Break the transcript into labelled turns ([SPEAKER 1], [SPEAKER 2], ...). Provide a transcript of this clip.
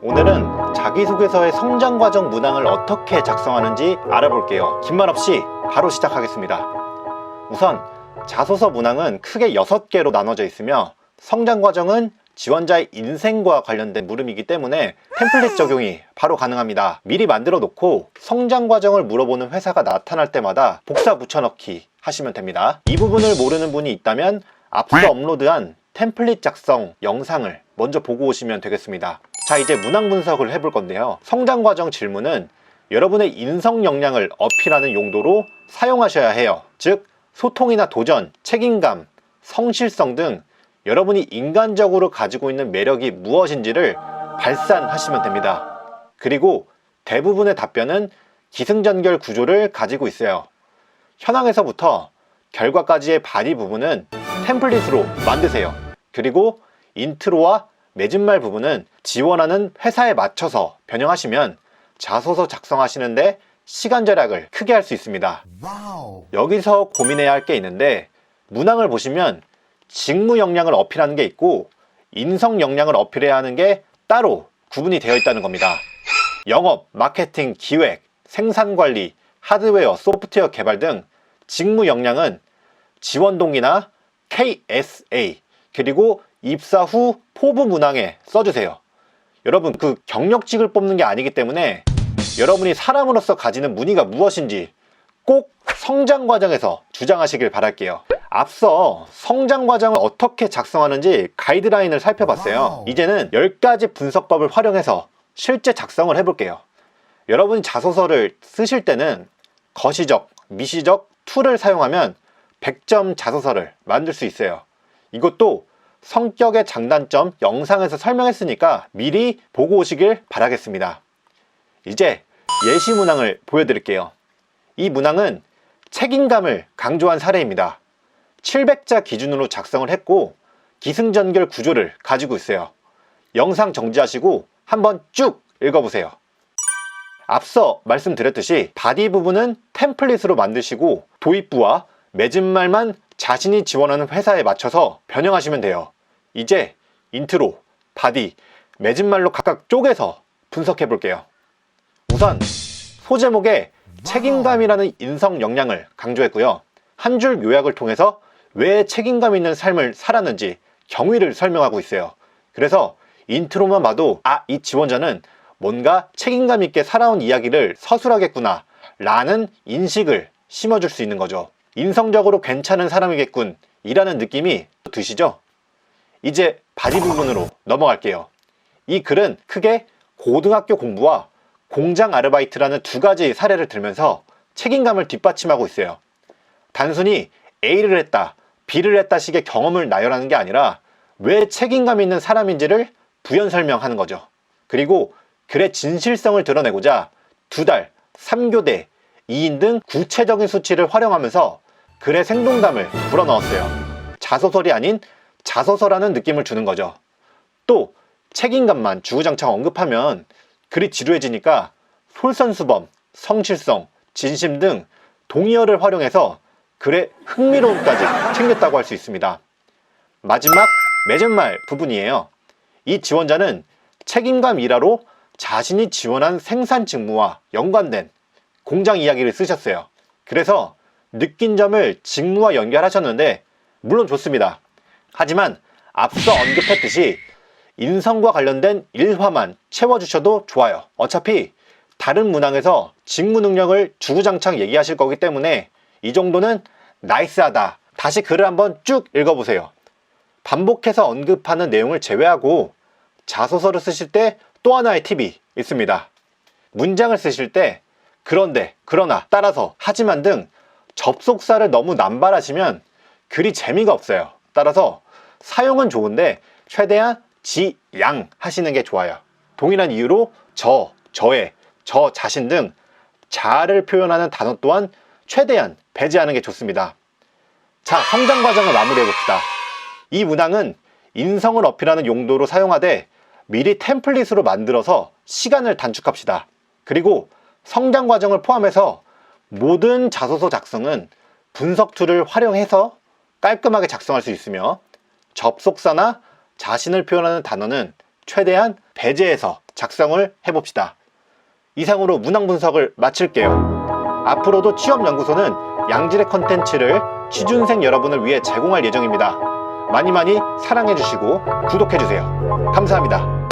[SPEAKER 1] 오늘은 자기소개서의 성장과정 문항을 어떻게 작성하는지 알아볼게요. 긴 말 없이 바로 시작하겠습니다. 우선 자소서 문항은 크게 6개로 나눠져 있으며 성장과정은 지원자의 인생과 관련된 물음이기 때문에 템플릿 적용이 바로 가능합니다. 미리 만들어 놓고 성장과정을 물어보는 회사가 나타날 때마다 복사 붙여넣기 하시면 됩니다. 이 부분을 모르는 분이 있다면 앞서 업로드한 템플릿 작성 영상을 먼저 보고 오시면 되겠습니다. 자, 이제 문항 분석을 해볼 건데요. 성장과정 질문은 여러분의 인성 역량을 어필하는 용도로 사용하셔야 해요. 즉 소통이나 도전, 책임감, 성실성 등 여러분이 인간적으로 가지고 있는 매력이 무엇인지를 발산하시면 됩니다. 그리고 대부분의 답변은 기승전결 구조를 가지고 있어요. 현황에서부터 결과까지의 바디 부분은 템플릿으로 만드세요. 그리고 인트로와 맺은말 부분은 지원하는 회사에 맞춰서 변형하시면 자소서 작성하시는데 시간 절약을 크게 할 수 있습니다. 여기서 고민해야 할 게 있는데, 문항을 보시면 직무 역량을 어필하는 게 있고 인성 역량을 어필해야 하는 게 따로 구분이 되어 있다는 겁니다. 영업, 마케팅, 기획, 생산관리, 하드웨어, 소프트웨어 개발 등 직무 역량은 지원 동기나 KSA 그리고 입사 후 포부 문항에 써주세요. 여러분, 그 경력직을 뽑는 게 아니기 때문에 여러분이 사람으로서 가지는 무늬가 무엇인지 꼭 성장 과정에서 주장하시길 바랄게요. 앞서 성장 과정을 어떻게 작성하는지 가이드라인을 살펴봤어요. 이제는 10가지 분석법을 활용해서 실제 작성을 해볼게요. 여러분이 자소서를 쓰실 때는 거시적, 미시적 툴을 사용하면 100점 자소서를 만들 수 있어요. 이것도 성격의 장단점 영상에서 설명했으니까 미리 보고 오시길 바라겠습니다. 이제 예시 문항을 보여드릴게요. 이 문항은 책임감을 강조한 사례입니다. 700자 기준으로 작성을 했고 기승전결 구조를 가지고 있어요. 영상 정지하시고 한번 쭉 읽어보세요. 앞서 말씀드렸듯이 바디 부분은 템플릿으로 만드시고 도입부와 맺은말만 자신이 지원하는 회사에 맞춰서 변형하시면 돼요. 이제 인트로, 바디, 맺은말로 각각 쪼개서 분석해 볼게요. 우선 소제목에 책임감이라는 인성 역량을 강조했고요. 한 줄 요약을 통해서 왜 책임감 있는 삶을 살았는지 경위를 설명하고 있어요. 그래서 인트로만 봐도 이 지원자는 뭔가 책임감 있게 살아온 이야기를 서술하겠구나 라는 인식을 심어줄 수 있는 거죠. 인성적으로 괜찮은 사람이겠군 이라는 느낌이 드시죠? 이제 바디 부분으로 넘어갈게요. 이 글은 크게 고등학교 공부와 공장 아르바이트라는 두 가지 사례를 들면서 책임감을 뒷받침하고 있어요. 단순히 A를 했다, B를 했다 식의 경험을 나열하는 게 아니라 왜 책임감 있는 사람인지를 부연 설명하는 거죠. 그리고 글의 진실성을 드러내고자 2달, 3교대, 2인 등 구체적인 수치를 활용하면서 글의 생동감을 불어넣었어요. 자소설이 아닌 자소서라는 느낌을 주는 거죠. 또 책임감만 주구장창 언급하면 글이 지루해지니까 솔선수범, 성실성, 진심 등 동의어를 활용해서 글의 흥미로움까지 챙겼다고 할 수 있습니다. 마지막 맺은말 부분이에요. 이 지원자는 책임감 일화로 자신이 지원한 생산 직무와 연관된 공장 이야기를 쓰셨어요. 그래서 느낀 점을 직무와 연결하셨는데 물론 좋습니다. 하지만 앞서 언급했듯이 인성과 관련된 일화만 채워주셔도 좋아요. 어차피 다른 문항에서 직무 능력을 주구장창 얘기하실 거기 때문에 이 정도는 나이스하다. 다시 글을 한번 쭉 읽어보세요. 반복해서 언급하는 내용을 제외하고 자소서를 쓰실 때 또 하나의 팁이 있습니다. 문장을 쓰실 때 그런데, 그러나, 따라서, 하지만 등 접속사를 너무 남발하시면 글이 재미가 없어요. 따라서 사용은 좋은데 최대한 지, 양 하시는 게 좋아요. 동일한 이유로 저, 저의, 저 자신 등 자아를 표현하는 단어 또한 최대한 배제하는 게 좋습니다. 자, 성장 과정을 마무리해 봅시다. 이 문항은 인성을 어필하는 용도로 사용하되 미리 템플릿으로 만들어서 시간을 단축합시다. 그리고 성장 과정을 포함해서 모든 자소서 작성은 분석 툴을 활용해서 깔끔하게 작성할 수 있으며 접속사나 자신을 표현하는 단어는 최대한 배제해서 작성을 해봅시다. 이상으로 문항 분석을 마칠게요. 앞으로도 취업연구소는 양질의 컨텐츠를 취준생 여러분을 위해 제공할 예정입니다. 많이 사랑해주시고 구독해주세요. 감사합니다.